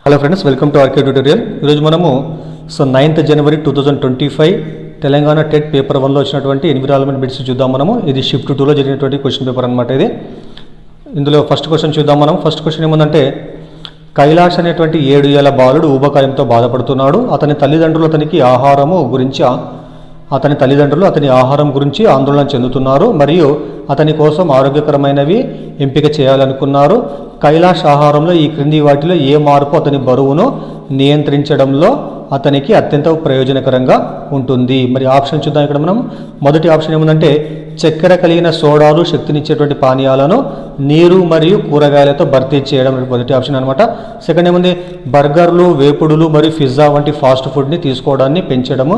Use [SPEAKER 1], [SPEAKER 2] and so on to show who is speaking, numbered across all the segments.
[SPEAKER 1] Hello friends, welcome to RK tutorial. ఈరోజు మనము 9th జనవరి 2025 తెలంగాణ టెట్ పేపర్ 1లో వచ్చినటువంటి ఎన్విరాన్మెంట్ బిట్స్ చూద్దాం. మనము ఇది షిఫ్ట్ 2లో జరిగినటువంటి క్వశ్చన్ పేపర్ అనమాట. ఇది ఇందులో ఫస్ట్ క్వశ్చన్ చూద్దాం. మనం ఫస్ట్ క్వశ్చన్ ఏముందంటే, కైలాష్ అనేటువంటి 7 ఏళ్ల బాలుడు ఊబకాయంతో బాధపడుతున్నాడు. అతని తల్లిదండ్రులు అతని ఆహారం గురించి ఆందోళన చెందుతున్నారు మరియు అతని కోసం ఆరోగ్యకరమైనవి ఎంపిక చేయాలనుకున్నారు. కైలాష్ ఆహారంలో ఈ క్రింది వాటిలో ఏ మార్పు అతని బరువును నియంత్రించడంలో అతనికి అత్యంత ప్రయోజనకరంగా ఉంటుంది? మరి ఆప్షన్ చూద్దాం. ఇక్కడ మనం మొదటి ఆప్షన్ ఏముందంటే, చక్కెర కలిగిన సోడాలు శక్తినిచ్చేటువంటి పానీయాలను నీరు మరియు కూరగాయలతో భర్తీ చేయడం మొదటి ఆప్షన్ అనమాట. సెకండ్ ఏముంది, బర్గర్లు, వేపుడులు మరియు పిజ్జా వంటి ఫాస్ట్ ఫుడ్ని తీసుకోవడాన్ని పెంచడము.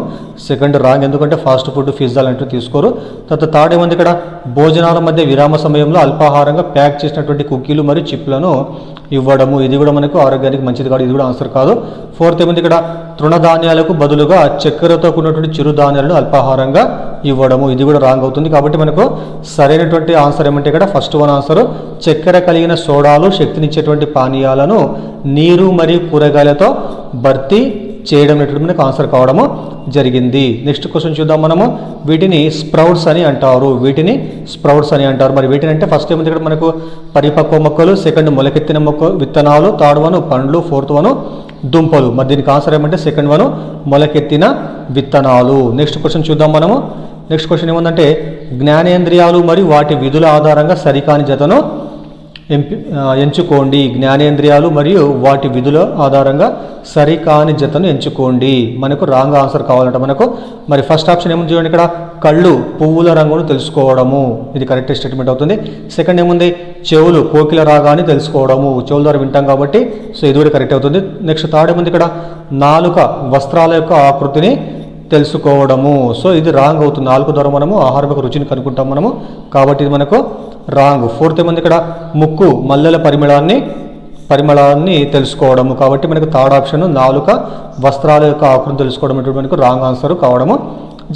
[SPEAKER 1] సెకండ్ రాంగ్, ఎందుకంటే ఫాస్ట్ ఫుడ్ పిజ్జాలు అంటూ తీసుకోరు. తర్వాత థర్డ్ ఏముంది, ఇక్కడ భోజనాల మధ్య విరామ సమయంలో అల్పాహారంగా ప్యాక్ చేసినటువంటి కుకీలు మరియు చిప్లను ఇవ్వడము. ఇది కూడా మనకు ఆరోగ్యానికి మంచిది కాదు, ఇది కూడా ఆన్సర్ కాదు. ఫోర్త్ ఏముంది, ఇక్కడ తృణధాన్యాలకు బదులుగా చక్కెరతో కూడినటువంటి చిరుధాన్యాలను అల్పాహారంగా ఇవ్వడము. ఇది కూడా రాంగ్ అవుతుంది. కాబట్టి మనకు సరైనటువంటి ఆన్సర్ ఏమంటే ఇక్కడ ఫస్ట్ వన్ ఆన్సర్, చక్కెర కలిగిన సోడాలు శక్తినిచ్చేటువంటి పానీయాలను నీరు మరియు కూరగాయలతో భర్తీ చేయడం అనేటువంటి మనకు ఆన్సర్ కావడము జరిగింది. నెక్స్ట్ క్వశ్చన్ చూద్దాం. మనము వీటిని స్ప్రౌట్స్ అని అంటారు. మరి వీటిని అంటే ఫస్ట్ ఏముంది, ఇక్కడ మనకు పరిపక్వ మొక్కలు, సెకండ్ మొలకెత్తిన విత్తనాలు, థర్డ్ వన్ పండ్లు, ఫోర్త్ వన్ దుంపలు. మరి దీనికి ఆన్సర్ ఏమంటే సెకండ్ వన్ మొలకెత్తిన విత్తనాలు. నెక్స్ట్ క్వశ్చన్ చూద్దాం. మనము నెక్స్ట్ క్వశ్చన్ ఏముందంటే, జ్ఞానేంద్రియాలు మరియు వాటి విధుల ఆధారంగా సరికాని జతను ఎంచుకోండి. జ్ఞానేంద్రియాలు మరియు వాటి విధుల ఆధారంగా సరికాని జతను ఎంచుకోండి. మనకు రాంగ్ ఆన్సర్ కావాలంట మనకు. మరి ఫస్ట్ ఆప్షన్ ఏముంది చూడండి, ఇక్కడ కళ్ళు పువ్వుల రంగును తెలుసుకోవడము, ఇది కరెక్ట్ స్టేట్మెంట్ అవుతుంది. సెకండ్ ఏముంది, చెవులు కోకిల రాగాన్ని తెలుసుకోవడము, చెవుల ద్వారా వింటాం కాబట్టి సో ఇది కూడా కరెక్ట్ అవుతుంది. నెక్స్ట్ థర్డ్ ఏముంది, ఇక్కడ నాలుక వస్త్రాల యొక్క ఆకృతిని తెలుసుకోవడము, సో ఇది రాంగ్ అవుతుంది. నాలుగు ద్వారా మనము ఆహారం యొక్క రుచిని కనుక్కుంటాం మనము, కాబట్టి ఇది మనకు రాంగ్. ఫోర్త్ ఏముంది, ఇక్కడ ముక్కు మల్లెల పరిమళాన్ని తెలుసుకోవడము, కాబట్టి మనకు థర్డ్ ఆప్షన్ నాలుక వస్త్రాల యొక్క ఆకృతిని తెలుసుకోవడం అంటే మనకు రాంగ్ ఆన్సర్ కావడము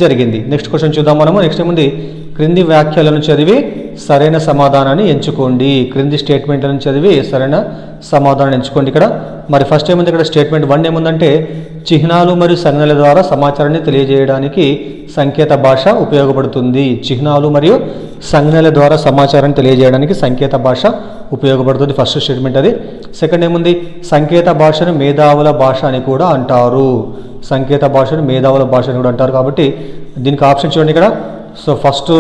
[SPEAKER 1] జరిగింది. నెక్స్ట్ క్వశ్చన్ చూద్దాం మనము. నెక్స్ట్ ఏముంది, క్రింది వ్యాఖ్యలను చదివి సరైన సమాధానాన్ని ఎంచుకోండి. క్రింది స్టేట్మెంట్లను చదివి సరైన సమాధానాన్ని ఎంచుకోండి. ఇక్కడ మరి ఫస్ట్ ఏముంది, ఇక్కడ స్టేట్మెంట్ 1 ఏముందంటే, చిహ్నాలు మరియు సంజ్ఞల ద్వారా సమాచారాన్ని తెలియజేయడానికి సంకేత భాష ఉపయోగపడుతుంది. చిహ్నాలు మరియు సంజ్ఞల ద్వారా సమాచారాన్ని తెలియజేయడానికి సంకేత భాష ఉపయోగపడుతుంది, ఫస్ట్ స్టేట్మెంట్ అది. సెకండ్ ఏముంది, సంకేత భాషను మేధావుల భాష అని కూడా అంటారు. కాబట్టి దీనికి ఆప్షన్ చూడండి ఇక్కడ. సో ఫస్ట్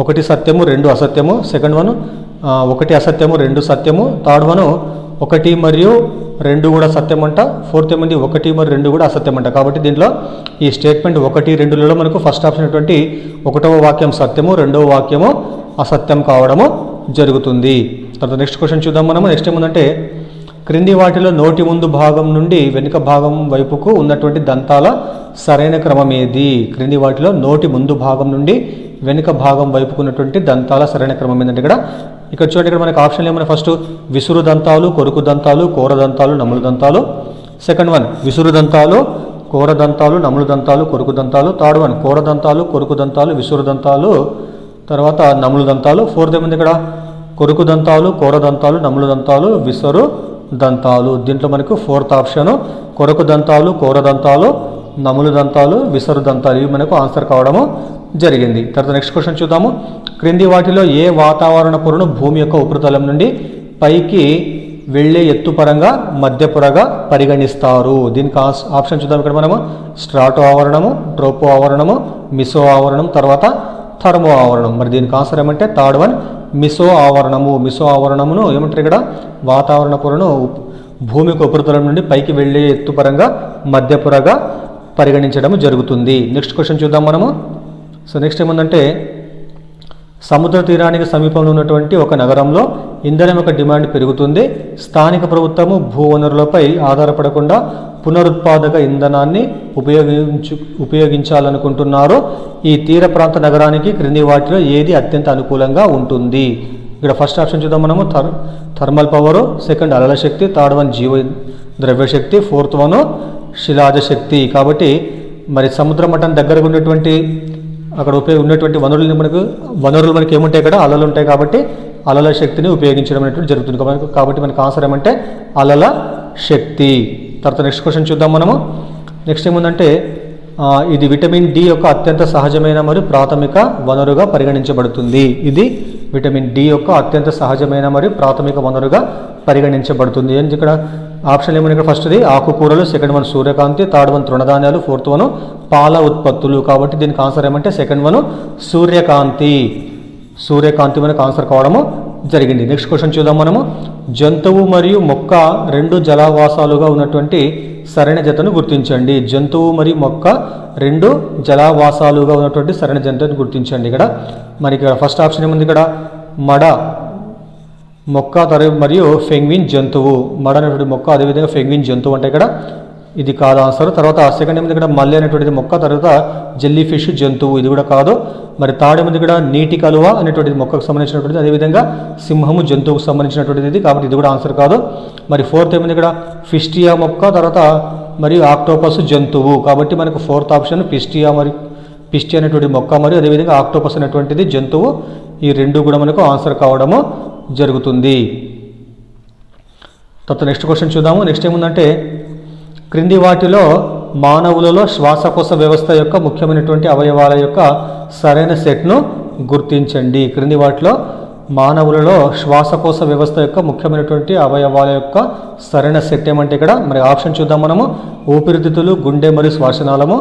[SPEAKER 1] 1 సత్యము 2 అసత్యము, సెకండ్ వన్ 1 అసత్యము 2 సత్యము, థర్డ్ వన్ 1 మరియు 2 కూడా సత్యం అంట, ఫోర్త్ ఏముంది 1 మరియు 2 కూడా అసత్యం అంట. కాబట్టి దీంట్లో ఈ స్టేట్మెంట్ 1, 2లలో మనకు ఫస్ట్ ఆప్షన్ అటువంటి 1వ వాక్యం సత్యము, 2వ వాక్యము అసత్యం కావడము జరుగుతుంది. తర్వాత నెక్స్ట్ క్వశ్చన్ చూద్దాం మనము. నెక్స్ట్ ఏముందంటే, క్రింది వాటిలో నోటి ముందు భాగం నుండి వెనుక భాగం వైపుకు ఉన్నటువంటి దంతాల సరైన క్రమం ఏది? క్రింది వాటిలో నోటి ముందు భాగం నుండి వెనుక భాగం వైపుకు ఉన్నటువంటి దంతాల సరైన క్రమం ఏంటంటే, ఇక్కడ చూడండి, ఇక్కడ మనకు ఆప్షన్లు ఏమైనా ఫస్ట్ విసురు దంతాలు, కొరుకు దంతాలు, కోర దంతాలు, నములు దంతాలు. సెకండ్ వన్ విసురు దంతాలు, కోర దంతాలు, నములు దంతాలు, కొరుకు దంతాలు. థర్డ్ వన్ కోర దంతాలు, కొరుకు దంతాలు, విసురు దంతాలు, తర్వాత నములు దంతాలు. ఫోర్త్ ఏముంది, ఇక్కడ కొరుకు దంతాలు, కోర దంతాలు, నములు దంతాలు, విసురు దంతాలు. దీంట్లో మనకు ఫోర్త్ ఆప్షన్ కొరకు దంతాలు, కోర దంతాలు, నములు దంతాలు, విసరు దంతాలు, ఇవి మనకు ఆన్సర్ కావడము జరిగింది. తర్వాత నెక్స్ట్ క్వశ్చన్ చూద్దాము. క్రింది వాటిలో ఏ వాతావరణ పొరను భూమి యొక్క ఉపరితలం నుండి పైకి వెళ్ళే ఎత్తు పరంగా మధ్య పొరగా పరిగణిస్తారు? దీనికి ఆప్షన్ చూద్దాం. ఇక్కడ మనము స్ట్రాటో ఆవరణము, ట్రోపో ఆవరణము, మిసో ఆవరణం, తర్వాత థర్మో ఆవరణం. మరి దీనికి ఆన్సర్ ఏమంటే థర్డ్ వన్ మిసో ఆవరణమును ఏమంటారు, ఇక్కడ వాతావరణ పొరను భూమికి ఉపరితలం నుండి పైకి వెళ్ళే ఎత్తు పరంగా మధ్య పొరగా పరిగణించడం జరుగుతుంది. నెక్స్ట్ క్వశ్చన్ చూద్దాం మనము. సో నెక్స్ట్ ఏముందంటే, సముద్ర తీరానికి సమీపంలో ఉన్నటువంటి ఒక నగరంలో ఇంధనం యొక్క డిమాండ్ పెరుగుతుంది. స్థానిక ప్రభుత్వము భూ వనరులపై ఆధారపడకుండా పునరుత్పాదక ఇంధనాన్ని ఉపయోగించాలనుకుంటున్నారు. ఈ తీర ప్రాంత నగరానికి క్రింది వాటిలో ఏది అత్యంత అనుకూలంగా ఉంటుంది? ఇక్కడ ఫస్ట్ ఆప్షన్ చూద్దాం మనము, థర్మల్ పవరు, సెకండ్ అలల శక్తి, థర్డ్ వన్ జీవ ద్రవ్యశక్తి, ఫోర్త్ వన్ శిలాజ శక్తి. కాబట్టి మరి సముద్ర మట్టం దగ్గరగా ఉన్నటువంటి అక్కడ ఉన్నటువంటి వనరులు మనకి ఏముంటాయి, ఇక్కడ అలలు ఉంటాయి. కాబట్టి అలల శక్తిని ఉపయోగించడం అనేటువంటి జరుగుతుంది. కాబట్టి మనకు ఆన్సర్ ఏమంటే అలల శక్తి. తర్వాత నెక్స్ట్ క్వశ్చన్ చూద్దాం మనము. నెక్స్ట్ ఏముందంటే ఇది విటమిన్ డి యొక్క అత్యంత సహజమైన మరియు ప్రాథమిక వనరుగా పరిగణించబడుతుంది. ఇది విటమిన్ డి యొక్క అత్యంత సహజమైన మరియు ప్రాథమిక వనరుగా పరిగణించబడుతుంది. ఏంటి ఇక్కడ ఆప్షన్ ఏమన్నా ఇక్కడ ఫస్ట్ది ఆకుకూరలు, సెకండ్ వన్ సూర్యకాంతి, థర్డ్ వన్ తృణధాన్యాలు, ఫోర్త్ వన్ పాల ఉత్పత్తులు. కాబట్టి దీనికి ఆన్సర్ ఏమంటే సెకండ్ వన్ సూర్యకాంతి. సూర్యకాంతి మనకు ఆన్సర్ కావడము జరిగింది. నెక్స్ట్ క్వశ్చన్ చూద్దాం మనము. జంతువు మరియు మొక్క రెండు జలావాసాలుగా ఉన్నటువంటి సరైన జతను గుర్తించండి. జంతువు మరియు మొక్క రెండు జలావాసాలుగా ఉన్నటువంటి సరైన జంతువుని గుర్తించండి. ఇక్కడ మనకి ఫస్ట్ ఆప్షన్ ఏముంది ఇక్కడ మడ మొక్క మరియు పెంగ్విన్ జంతువు. మడ అనేటువంటి మొక్క, అదేవిధంగా పెంగ్విన్ జంతువు అంటే ఇక్కడ ఇది కాదు ఆన్సర్. తర్వాత సెకండ్ ఏముంది ఇక్కడ మల్లె అనేటువంటిది మొక్క, తర్వాత జెల్లీ ఫిష్ జంతువు, ఇది కూడా కాదు. మరి థర్డ్ ఏముంది ఇక్కడ నీటి కలువ అనేటువంటిది మొక్కకు సంబంధించినటువంటిది, అదేవిధంగా సింహము జంతువుకు సంబంధించినటువంటిది, కాబట్టి ఇది కూడా ఆన్సర్ కాదు. మరి ఫోర్త్ ఏముంది ఇక్కడ ఫిస్టియా మొక్క, తర్వాత మరియు ఆక్టోపస్ జంతువు, కాబట్టి మనకు ఫోర్త్ ఆప్షన్ పిస్టి అనేటువంటి మొక్క మరియు అదేవిధంగా ఆక్టోపస్ అనేటువంటిది జంతువు. ఈ రెండు కూడా మనకు ఆన్సర్ కావడము జరుగుతుంది. తర్వాత నెక్స్ట్ క్వశ్చన్ చూద్దాము. నెక్స్ట్ ఏముందంటే క్రింది వాటిలో మానవులలో శ్వాసకోశ వ్యవస్థ యొక్క ముఖ్యమైనటువంటి అవయవాల యొక్క సరైన సెట్ను గుర్తించండి. క్రింది వాటిలో మానవులలో శ్వాసకోశ వ్యవస్థ యొక్క ముఖ్యమైనటువంటి అవయవాల యొక్క సరైన సెట్ ఏమంటే ఇక్కడ మరి ఆప్షన్ చూద్దాం మనము. ఊపిరితిత్తులు, గుండె మరియు శ్వాసనాళము,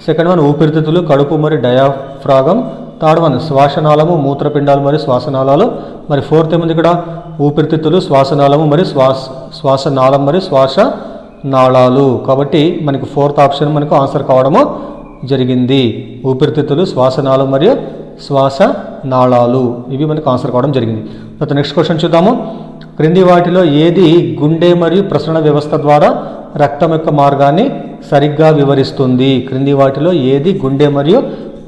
[SPEAKER 1] సెకండ్ వన్ ఊపిరితిత్తులు, కడుపు మరియు డయాఫ్రాగమ్, థర్డ్ వన్ శ్వాసనాళము, మూత్రపిండాలు మరియు శ్వాసనాళాలు, మరి ఫోర్త్ ఏముంది ఇక్కడ ఊపిరితిత్తులు, శ్వాసనాళము మరియు శ్వాసనాళం మరియు శ్వాసనాళాలు. కాబట్టి మనకు ఫోర్త్ ఆప్షన్ మనకు ఆన్సర్ కావడము జరిగింది. ఊపిరితిత్తులు, శ్వాసనాళం మరియు శ్వాసనాళాలు, ఇవి మనకు ఆన్సర్ కావడం జరిగింది. తర్వాత నెక్స్ట్ క్వశ్చన్ చూద్దాము. క్రింది వాటిలో ఏది గుండె మరియు ప్రసరణ వ్యవస్థ ద్వారా రక్తం యొక్క మార్గాన్ని సరిగ్గా వివరిస్తుంది? క్రింది వాటిలో ఏది గుండె మరియు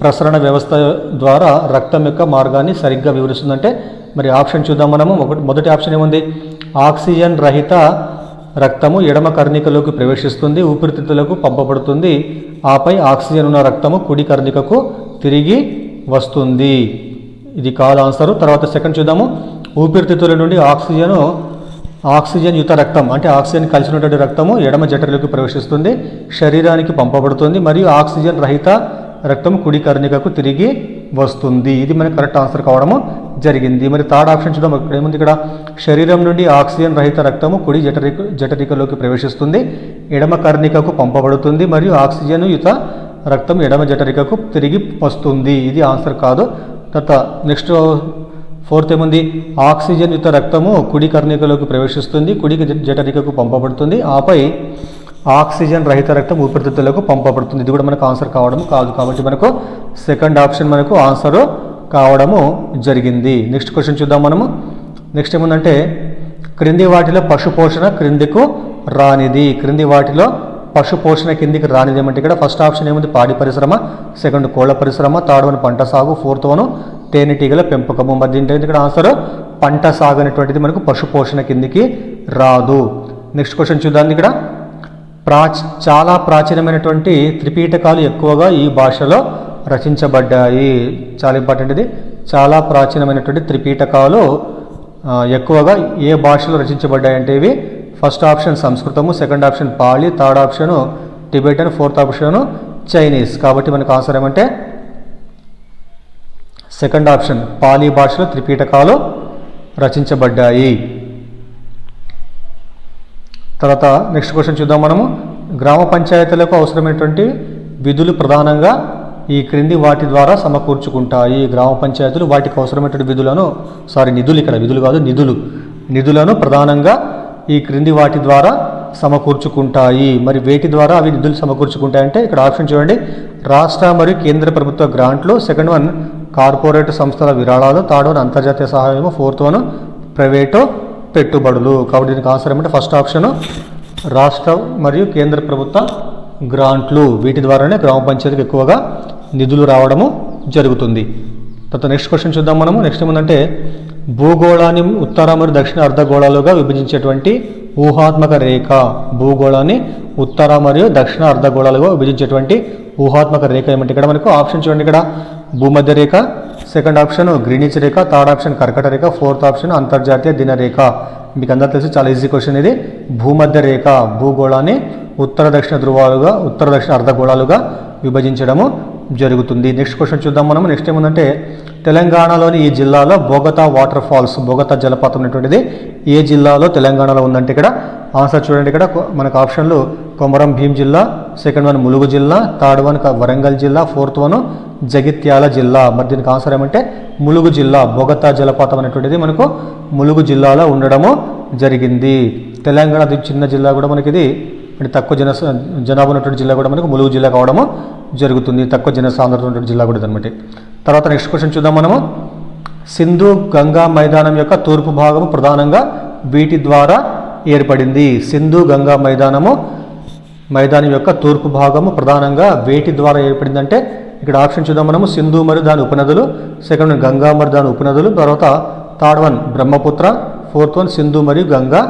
[SPEAKER 1] ప్రసరణ వ్యవస్థ ద్వారా రక్తం యొక్క మార్గాన్ని సరిగ్గా వివరిస్తుందంటే మరి ఆప్షన్ చూద్దాం మనము. మొదటి ఆప్షన్ ఏముంది ఆక్సిజన్ రహిత రక్తము ఎడమ కర్ణికలోకి ప్రవేశిస్తుంది, ఊపిరితిత్తులకు పంపబడుతుంది, ఆపై ఆక్సిజన్ ఉన్న రక్తము కుడి కర్ణికకు తిరిగి వస్తుంది, ఇది కాదు ఆన్సర్. తర్వాత సెకండ్ చూద్దాము. ఊపిరితిత్తుల నుండి ఆక్సిజన్ యుత రక్తం అంటే ఆక్సిజన్ కలిసినటువంటి రక్తము ఎడమ జఠరలోకి ప్రవేశిస్తుంది, శరీరానికి పంపబడుతుంది, మరియు ఆక్సిజన్ రహిత రక్తం కుడి కర్ణికకు తిరిగి వస్తుంది, ఇది మనకు కరెక్ట్ ఆన్సర్ కావడము జరిగింది. మరి థర్డ్ ఆప్షన్ చూద్దాం. ఇక్కడ ఏముంది ఇక్కడ శరీరం నుండి ఆక్సిజన్ రహిత రక్తము కుడి జఠరికలోకి ప్రవేశిస్తుంది, ఎడమ కర్ణికకు పంపబడుతుంది, మరియు ఆక్సిజన్ యుత రక్తం ఎడమ జఠరికకు తిరిగి వస్తుంది, ఇది ఆన్సర్ కాదు. తర్వాత నెక్స్ట్ ఫోర్త్ ఏముంది ఆక్సిజన్ యుత రక్తము కుడి కర్ణికలోకి ప్రవేశిస్తుంది, కుడి జఠరికకు పంపబడుతుంది, ఆపై ఆక్సిజన్ రహిత రక్తం ఊపిరితిత్తులకు పంపబడుతుంది, ఇది కూడా మనకు ఆన్సర్ కావడము కాదు. కాబట్టి మనకు సెకండ్ ఆప్షన్ మనకు ఆన్సర్ కావడము జరిగింది. నెక్స్ట్ క్వశ్చన్ చూద్దాం మనము. నెక్స్ట్ ఏముందంటే క్రింది వాటిలో పశుపోషణ క్రిందికు రానిది. క్రింది వాటిలో పశుపోషణ కిందికి రానిది ఏమంటే ఇక్కడ ఫస్ట్ ఆప్షన్ ఏముంది పాడి పరిశ్రమ, సెకండ్ కోళ్ల పరిశ్రమ, థర్డ్ వన్ పంట సాగు, ఫోర్త్ వన్ తేనెటీగల పెంపకము. మరి దీంట్లో ఇక్కడ ఆన్సర్ పంట సాగు అనేటువంటిది మనకు పశుపోషణ కిందికి రాదు. నెక్స్ట్ క్వశ్చన్ చూద్దాం. ఇక్కడ చాలా ప్రాచీనమైనటువంటి త్రిపీఠకాలు ఎక్కువగా ఈ భాషలో రచించబడ్డాయి. చాలా ఇంపార్టెంట్ ఇది. చాలా ప్రాచీనమైనటువంటి త్రిపీఠకాలు ఎక్కువగా ఏ భాషలో రచించబడ్డాయి అంటే ఇవి ఫస్ట్ ఆప్షన్ సంస్కృతము, second option Pali, third option Tibetan, fourth option Chinese. కాబట్టి మనకు ఆన్సర్ ఏమంటే సెకండ్ ఆప్షన్ పాళీ భాషలో త్రిపీఠకాలు రచించబడ్డాయి. తర్వాత నెక్స్ట్ క్వశ్చన్ చూద్దాం మనము. గ్రామ పంచాయతీలకు అవసరమైనటువంటి విధులు ప్రధానంగా ఈ క్రింది వాటి ద్వారా సమకూర్చుకుంటాయి. గ్రామ పంచాయతీలు వాటికి అవసరమైనటువంటి నిధులు, ఇక్కడ విధులు కాదు నిధులను ప్రధానంగా ఈ క్రింది వాటి ద్వారా సమకూర్చుకుంటాయి. మరి వేటి ద్వారా అవి నిధులు సమకూర్చుకుంటాయంటే ఇక్కడ ఆప్షన్ చూడండి రాష్ట్ర మరియు కేంద్ర ప్రభుత్వ గ్రాంట్లు, సెకండ్ వన్ కార్పొరేట్ సంస్థల విరాళాలు, థర్డ్ వన్ అంతర్జాతీయ సహాయము, ఫోర్త్ వన్ ప్రైవేటు పెట్టుబడులు. కాబట్టి దీనికి ఆన్సర్ ఏమంటే ఫస్ట్ ఆప్షన్ రాష్ట్ర మరియు కేంద్ర ప్రభుత్వ గ్రాంట్లు, వీటి ద్వారానే గ్రామ పంచాయతీకి ఎక్కువగా నిధులు రావడము జరుగుతుంది. తర్వాత నెక్స్ట్ క్వశ్చన్ చూద్దాం మనము. నెక్స్ట్ ఏముందంటే భూగోళాన్ని ఉత్తర మరియు దక్షిణ అర్ధగోళాలుగా విభజించేటువంటి ఊహాత్మక రేఖ. భూగోళాన్ని ఉత్తర మరియు దక్షిణ అర్ధగోళాలుగా విభజించేటువంటి ఊహాత్మక రేఖ ఏమంటే ఇక్కడ మనకు ఆప్షన్ చూడండి. ఇక్కడ భూమధ్య రేఖ, సెకండ్ ఆప్షన్ గ్రీనిచ్ రేఖ, థర్డ్ ఆప్షన్ కర్కట రేఖ, ఫోర్త్ ఆప్షన్ అంతర్జాతీయ దినరేఖ. మీకు అందరూ తెలిసి చాలా ఈజీ క్వశ్చన్ ఇది. భూమధ్య రేఖ భూగోళాన్ని ఉత్తర దక్షిణ ధృవాలుగా ఉత్తర దక్షిణ అర్ధగోళాలుగా విభజించడము జరుగుతుంది. నెక్స్ట్ క్వశ్చన్ చూద్దాం మనం. నెక్స్ట్ ఏముందంటే తెలంగాణలోని ఈ జిల్లాలో బొగతా వాటర్ ఫాల్స్, బొగతా జలపాతం అనేటువంటిది ఏ జిల్లాలో తెలంగాణలో ఉందంటే ఇక్కడ ఆన్సర్ చూడండి. ఇక్కడ మనకు ఆప్షన్లు కొమరం భీం జిల్లా, సెకండ్ వన్ ములుగు జిల్లా, థర్డ్ వన్ వరంగల్ జిల్లా, ఫోర్త్ వన్ జగిత్యాల జిల్లా. మరి దీనికి ఆన్సర్ ఏమంటే ములుగు జిల్లా. బొగతా జలపాతం అనేటువంటిది మనకు ములుగు జిల్లాలో ఉండడము జరిగింది. తెలంగాణ చిన్న జిల్లా కూడా మనకి ఇది అంటే తక్కువ జనాభా ఉన్నటువంటి జిల్లా కూడా మనకు ములుగు జిల్లా కావడము జరుగుతుంది. తక్కువ జనసాంద్రత ఉన్నటువంటి జిల్లా కూడా అనమాట. తర్వాత నెక్స్ట్ క్వశ్చన్ చూద్దాం మనము. సింధు గంగా మైదానం యొక్క తూర్పు భాగము ప్రధానంగా వీటి ద్వారా ఏర్పడింది. సింధు గంగా మైదానం యొక్క తూర్పు భాగము ప్రధానంగా వేటి ద్వారా ఏర్పడింది అంటే ఇక్కడ ఆప్షన్ చూద్దాం మనము. సింధు మరియు దాని ఉపనదులు, సెకండ్ వన్ గంగా మరియు దాని ఉపనదులు, తర్వాత third one Brahmaputra, fourth one Sindhu మరియు గంగా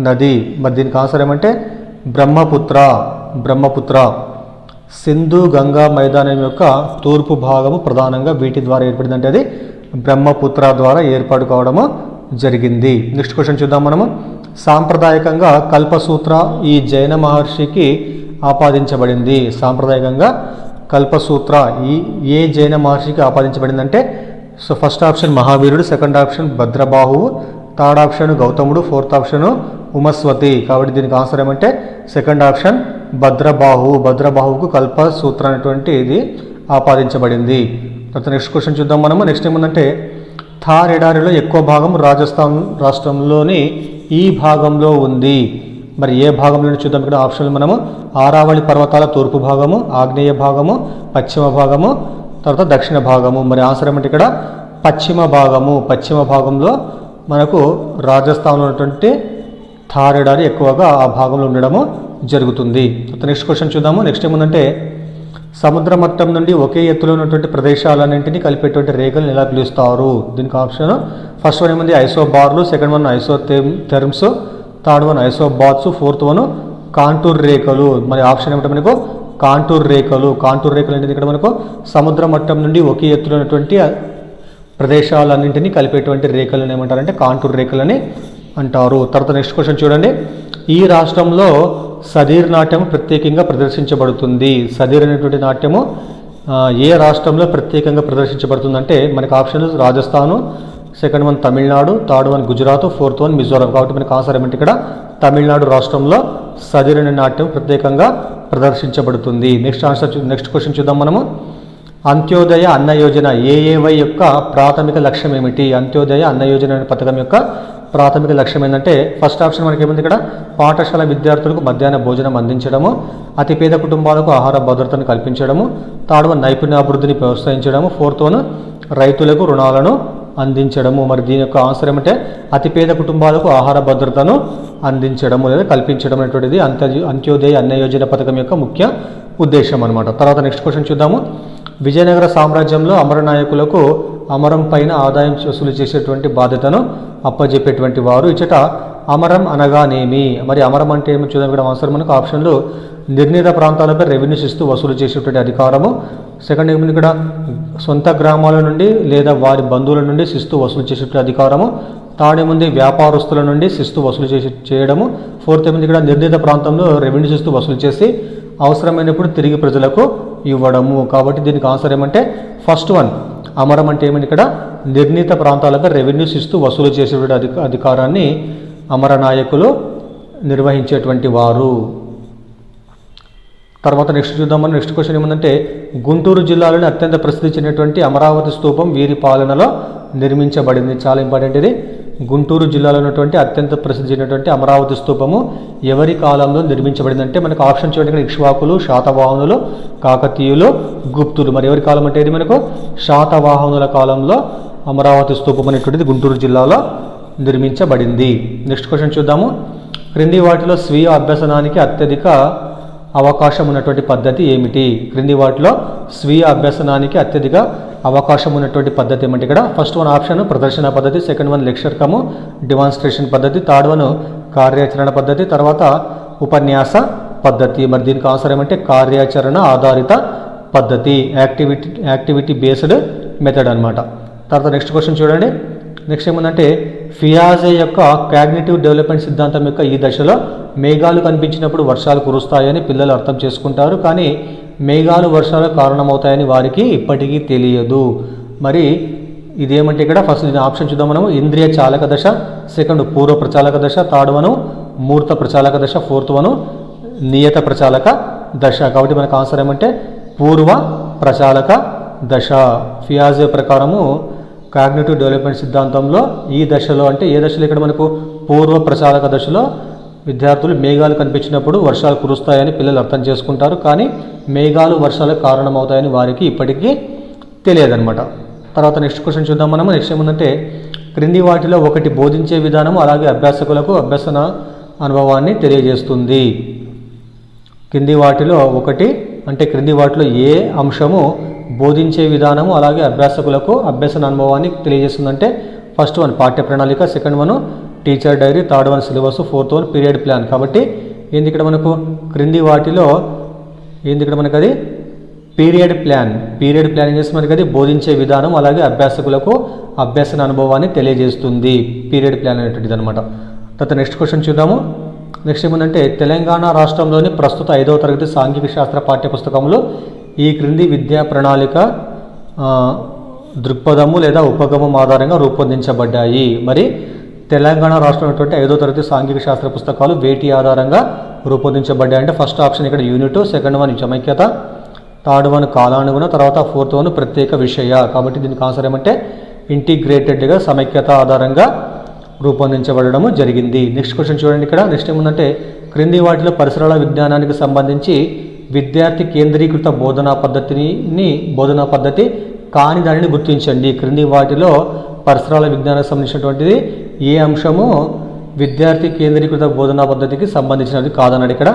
[SPEAKER 1] నది. మరి దీనికి ఆన్సర్ ఏమంటే బ్రహ్మపుత్ర. సింధు గంగా మైదానం యొక్క తూర్పు భాగము ప్రధానంగా వీటి ద్వారా ఏర్పడింది అంటే అది బ్రహ్మపుత్ర ద్వారా ఏర్పాటు కావడము జరిగింది. నెక్స్ట్ క్వశ్చన్ చూద్దాం మనము. సాంప్రదాయకంగా కల్పసూత్ర ఈ జైన మహర్షికి ఆపాదించబడింది. సాంప్రదాయకంగా కల్పసూత్ర ఏ జైన మహర్షికి ఆపాదించబడిందంటే సో ఫస్ట్ ఆప్షన్ మహావీరుడు, సెకండ్ ఆప్షన్ భద్రబాహువు, థర్డ్ ఆప్షన్ గౌతముడు, ఫోర్త్ ఆప్షన్ ఉమస్వతి. కాబట్టి దీనికి ఆన్సర్ ఏమంటే సెకండ్ ఆప్షన్ భద్రబాహువుకు కల్పసూత్ర అనేటువంటి ఇది ఆపాదించబడింది. తర్వాత నెక్స్ట్ క్వశ్చన్ చూద్దాం మనము. నెక్స్ట్ ఏముందంటే థార్ ఎడారిలో ఎక్కువ భాగం రాజస్థాన్ రాష్ట్రంలోని ఈ భాగంలో ఉంది. మరి ఏ భాగంలో చూద్దాం. ఇక్కడ ఆప్షన్లు మనము ఆరావళి పర్వతాల తూర్పు భాగము, ఆగ్నేయ భాగము, పశ్చిమ భాగము, తర్వాత దక్షిణ భాగము. మరి ఆన్సర్ ఏమంటే ఇక్కడ పశ్చిమ భాగంలో మనకు రాజస్థాన్లో ఉన్నటువంటి థార్ ఎడారి ఎక్కువగా ఆ భాగంలో ఉండడము జరుగుతుంది. నెక్స్ట్ క్వశ్చన్ చూద్దాము. నెక్స్ట్ ఏముందంటే సముద్ర మట్టం నుండి ఒకే ఎత్తులో ఉన్నటువంటి ప్రదేశాలన్నింటినీ కలిపేటువంటి రేఖలను ఎలా పిలుస్తారు. దీనికి ఆప్షన్ ఫస్ట్ వన్ ఏముంది ఐసోబార్లు, second one isotherms, third one isobaths, fourth one contour రేఖలు. మరి ఆప్షన్ ఏమంటే మనకు కాంటూర్ రేఖలు అంటే ఇక్కడ మనకు సముద్ర మట్టం నుండి ఒకే ఎత్తులో ఉన్నటువంటి ప్రదేశాలన్నింటినీ కలిపేటువంటి రేఖలను ఏమంటారంటే కాంటూర్ రేఖలని అంటారు. తర్వాత నెక్స్ట్ క్వశ్చన్ చూడండి. ఈ రాష్ట్రంలో సదీర్ నాట్యం ప్రత్యేకంగా ప్రదర్శించబడుతుంది. సదీర్ అనేటువంటి నాట్యము ఏ రాష్ట్రంలో ప్రత్యేకంగా ప్రదర్శించబడుతుందంటే మనకు option Rajasthan, second one Tamil Nadu, third one Gujarat, fourth one Mizoram. కాబట్టి మనకు ఆన్సర్ ఏమంటే ఇక్కడ తమిళనాడు రాష్ట్రంలో సదీర్ అనే నాట్యం ప్రత్యేకంగా ప్రదర్శించబడుతుంది. నెక్స్ట్ క్వశ్చన్ చూద్దాం మనము. అంత్యోదయ అన్న యోజన ఏఏవై యొక్క ప్రాథమిక లక్ష్యం ఏమిటి. అంత్యోదయ అన్న యోజన అనే పథకం యొక్క ప్రాథమిక లక్ష్యం ఏంటంటే ఫస్ట్ ఆప్షన్ మనకి ఏముంది ఇక్కడ పాఠశాల విద్యార్థులకు మధ్యాహ్న భోజనం అందించడము, అతిపేద కుటుంబాలకు ఆహార భద్రతను కల్పించడము, థర్డ్ వన్ నైపుణ్యాభివృద్ధిని ప్రోత్సహించడము, ఫోర్త్ వన్ రైతులకు రుణాలను అందించడము. మరి దీని యొక్క ఆన్సర్ ఏమంటే అతిపేద కుటుంబాలకు ఆహార భద్రతను అందించడము లేదా కల్పించడం అనేటువంటిది అంత్యోదయ అన్న యోజన పథకం యొక్క ముఖ్య ఉద్దేశం అనమాట. తర్వాత నెక్స్ట్ క్వశ్చన్ చూద్దాము. విజయనగర సామ్రాజ్యంలో అమర నాయకులకు అమరం పైన ఆదాయం వసూలు చేసేటువంటి బాధ్యతను అప్పజెప్పేటువంటి వారు. ఇచ్చట అమరం అనగానేమి. మరి అమరం అంటే ఏమి చూద్దాం. ఇక్కడ ఆన్సర్ మనకు ఆప్షన్లు నిర్ణీత ప్రాంతాలపై రెవెన్యూ శిస్తు వసూలు చేసేటువంటి అధికారము, సెకండ్ ఏముంది ఇక్కడ సొంత గ్రామాల నుండి లేదా వారి బంధువుల నుండి శిస్తు వసూలు చేసేటువంటి అధికారము, థర్డ్ ఏముంది వ్యాపారస్తుల నుండి శిస్తు వసూలు చేయడము, ఫోర్త్ ఏముంది ఇక్కడ నిర్ణీత ప్రాంతంలో రెవెన్యూ శిస్తు వసూలు చేసి అవసరమైనప్పుడు తిరిగి ప్రజలకు ఇవ్వడము. కాబట్టి దీనికి ఆన్సర్ ఏమంటే ఫస్ట్ వన్ అమరం అంటే ఏమని ఇక్కడ నిర్ణీత ప్రాంతాలపై రెవెన్యూ శిస్తు వసూలు చేసేటువంటి అధికారాన్ని అమర నాయకులు నిర్వహించేటువంటి వారు. తర్వాత నెక్స్ట్ చూద్దామని నెక్స్ట్ క్వశ్చన్ ఏమందంటే గుంటూరు జిల్లాలోని అత్యంత ప్రసిద్ధి చెందినటువంటి అమరావతి స్తూపం వీరి పాలనలో నిర్మించబడింది. చాలా ఇంపార్టెంట్ ఇది. గుంటూరు జిల్లాలో ఉన్నటువంటి అత్యంత ప్రసిద్ధి చెందినటువంటి అమరావతి స్తూపము ఎవరి కాలంలో నిర్మించబడింది అంటే మనకు ఆప్షన్ చూడండి. ఇక్ష్వాకులు, శాతవాహనులు, కాకతీయులు, గుప్తులు. మరి ఎవరి కాలం అంటే ఇది మనకు శాతవాహనుల కాలంలో అమరావతి స్తూపం అనేటువంటిది గుంటూరు జిల్లాలో నిర్మించబడింది. నెక్స్ట్ క్వశ్చన్ చూద్దాము. క్రింది వాటిలో స్వీయ అభ్యసనానికి అత్యధిక అవకాశం ఉన్నటువంటి పద్ధతి ఏమిటి. క్రింది వాటిలో స్వీయ అభ్యసనానికి అత్యధిక అవకాశం ఉన్నటువంటి పద్ధతి ఏమిటి. ఇక్కడ ఫస్ట్ వన్ ఆప్షన్ ప్రదర్శన పద్ధతి, సెకండ్ వన్ లెక్చర్ కము డిమాన్స్ట్రేషన్ పద్ధతి, థర్డ్ వన్ కార్యాచరణ పద్ధతి, తర్వాత ఉపన్యాస పద్ధతి. మరి దీనికి ఆన్సర్ ఏమంటే కార్యాచరణ ఆధారిత పద్ధతి, యాక్టివిటీ బేస్డ్ మెథడ్ అనమాట. తర్వాత నెక్స్ట్ క్వశ్చన్ చూడండి. నెక్స్ట్ ఏముందంటే పియాజే యొక్క కాగ్నిటివ్ డెవలప్మెంట్ సిద్ధాంతం యొక్క ఈ దశలో మేఘాలు కనిపించినప్పుడు వర్షాలు కురుస్తాయని పిల్లలు అర్థం చేసుకుంటారు, కానీ మేఘాలు వర్షాలకు కారణమవుతాయని వారికి ఇప్పటికీ తెలియదు. మరి ఇదేమంటే ఇక్కడ ఫస్ట్ దీని ఆప్షన్ చూద్దాం మనము. ఇంద్రియ చాలక దశ, సెకండ్ పూర్వ ప్రచాలక దశ, థర్డ్ వన్ మూర్త ప్రచాలక దశ, ఫోర్త్ వన్ నియత ప్రచాలక దశ. కాబట్టి మనకు ఆన్సర్ ఏమంటే పూర్వ ప్రచాలక దశ. పియాజే ప్రకారము కాగ్నిటివ్ డెవలప్మెంట్ సిద్ధాంతంలో ఈ దశలో అంటే ఏ దశలో ఇక్కడ మనకు పూర్వ ప్రచాలక దశలో విద్యార్థులు మేఘాలు కనిపించినప్పుడు వర్షాలు కురుస్తాయని పిల్లలు అర్థం చేసుకుంటారు, కానీ మేఘాలు వర్షాలకు కారణమవుతాయని వారికి ఇప్పటికీ తెలియదన్నమాట. తర్వాత నెక్స్ట్ క్వశ్చన్ చూద్దాం మనము. నెక్స్ట్ ఏముందంటే క్రింది వాటిలో ఒకటి బోధించే విధానం అలాగే అభ్యాసకులకు అభ్యసన అనుభవాన్ని తెలియజేస్తుంది. క్రింది వాటిలో ఒకటి అంటే క్రింది వాటిలో ఏ అంశము బోధించే విధానము అలాగే అభ్యాసకులకు అభ్యసన అనుభవాన్ని తెలియజేస్తుందంటే ఫస్ట్ వన్ పాఠ్య ప్రణాళిక, second one teacher diary, third one syllabus, fourth one period plan. కాబట్టి ఏంది ఇక్కడ మనకు క్రింది వాటిలో ఏంది ఇక్కడ మనకు అది పీరియడ్ ప్లాన్. పీరియడ్ ప్లాన్ ఏం చేస్తే మనకి అది బోధించే విధానం అలాగే అభ్యాసకులకు అభ్యసన అనుభవాన్ని తెలియజేస్తుంది పీరియడ్ ప్లాన్ అనేటువంటిది అనమాట. తర్వాత నెక్స్ట్ క్వశ్చన్ చూద్దాము. నెక్స్ట్ ఏముందంటే తెలంగాణ రాష్ట్రంలోని ప్రస్తుత 5వ తరగతి సాంఘిక శాస్త్ర పాఠ్యపుస్తకంలో ఈ క్రింది విద్యా ప్రణాళిక దృక్పథము లేదా ఉపగమం ఆధారంగా రూపొందించబడ్డాయి. మరి తెలంగాణ రాష్ట్రం అటువంటి 5వ తరగతి సాంఘిక శాస్త్ర పుస్తకాలు వేటి ఆధారంగా రూపొందించబడ్డాయి అంటే ఫస్ట్ ఆప్షన్ ఇక్కడ యూనిట్, సెకండ్ వన్ జమైక్యత, థర్డ్ వన్ కాలానుగుణ, తర్వాత ఫోర్త్ వన్ ప్రత్యేక విషయ. కాబట్టి దీనికి ఆన్సర్ ఏమంటే ఇంటిగ్రేటెడ్గా సమైక్యత ఆధారంగా రూపొందించబడము జరిగింది. నెక్స్ట్ క్వశ్చన్ చూడండి. ఇక్కడ నెక్స్ట్ ఏముందంటే క్రింది వాటిలో పరిసరాల విజ్ఞానానికి సంబంధించి విద్యార్థి కేంద్రీకృత బోధనా పద్ధతి కాని దానిని గుర్తించండి. క్రింది వాటిలో పరిసరాల విజ్ఞానానికి సంబంధించినటువంటిది ఏ అంశము విద్యార్థి కేంద్రీకృత బోధనా పద్ధతికి సంబంధించినది కాదన్నాడు ఇక్కడ.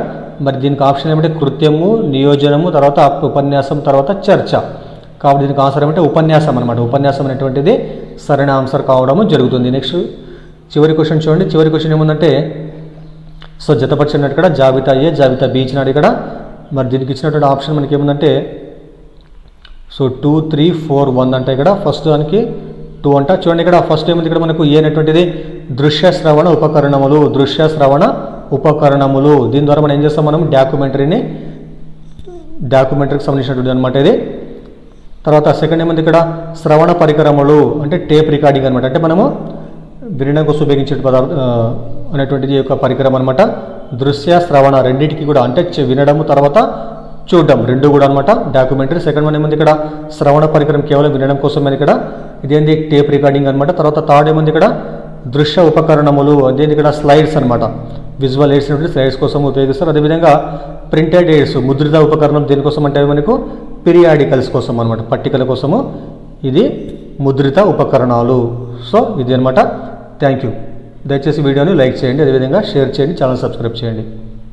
[SPEAKER 1] మరి దీనికి ఆప్షన్ ఏమంటే కృత్యము, నియోజనము, తర్వాత ఉపన్యాసం, తర్వాత చర్చ. కాబట్టి దీనికి ఆన్సర్ ఏమంటే ఉపన్యాసం అనమాట. ఉపన్యాసం అనేటువంటిది సరైన ఆన్సర్ కావడము జరుగుతుంది. నెక్స్ట్ చివరి క్వశ్చన్ చూడండి. చివరి క్వశ్చన్ ఏముందంటే సో జతపరిచినట్టు ఇక్కడ జాబితా ఏ, జాబితా బి ఇచ్చినాడు ఇక్కడ. మరి దీనికి ఇచ్చినటువంటి ఆప్షన్ మనకి ఏముందంటే సో 2, 3, 4, 1 అంటే ఇక్కడ ఫస్ట్ దానికి 2 అంట. చూడండి ఇక్కడ ఫస్ట్ ఏముంది ఇక్కడ మనకు ఏ అనేటువంటిది దృశ్య శ్రవణ ఉపకరణములు. దృశ్య శ్రవణ ఉపకరణములు దీని ద్వారా మనం ఏం చేస్తాం, మనం డాక్యుమెంటరీకి సంబంధించినటువంటి అనమాట ఇది. తర్వాత సెకండ్ ఏముంది ఇక్కడ శ్రవణ పరికరములు అంటే టేప్ రికార్డింగ్ అనమాట. అంటే మనము వినడం కోసం ఉపయోగించే అనేటువంటిది యొక్క పరికరం అనమాట. దృశ్య శ్రవణ రెండింటికి కూడా అంటే వినడము తర్వాత చూడడం రెండు కూడా అనమాట డాక్యుమెంటరీ. సెకండ్ వన్ ఏముంది ఇక్కడ శ్రవణ పరికరం కేవలం వినడం కోసమే ఇక్కడ ఇదేంది టేప్ రికార్డింగ్ అనమాట. తర్వాత థర్డ్ ఏముంది ఇక్కడ దృశ్య ఉపకరణములు అదేంది ఇక్కడ స్లైడ్స్ అనమాట. విజువల్ ఎయిడ్స్ స్లైడ్స్ కోసం ఉపయోగిస్తారు. అదేవిధంగా ప్రింటెడ్ ఎయిడ్స్ ముద్రిత ఉపకరణం దేనికోసం అంటే మనకు పీరియాడికల్స్ కోసం అనమాట, పట్టికల కోసము ఇది ముద్రిత ఉపకరణాలు. సో ఇది అనమాట. Thank you. దయచేసి వీడియోని లైక్ చేయండి, అదేవిధంగా షేర్ చేయండి, ఛానల్ సబ్స్క్రైబ్ చేయండి.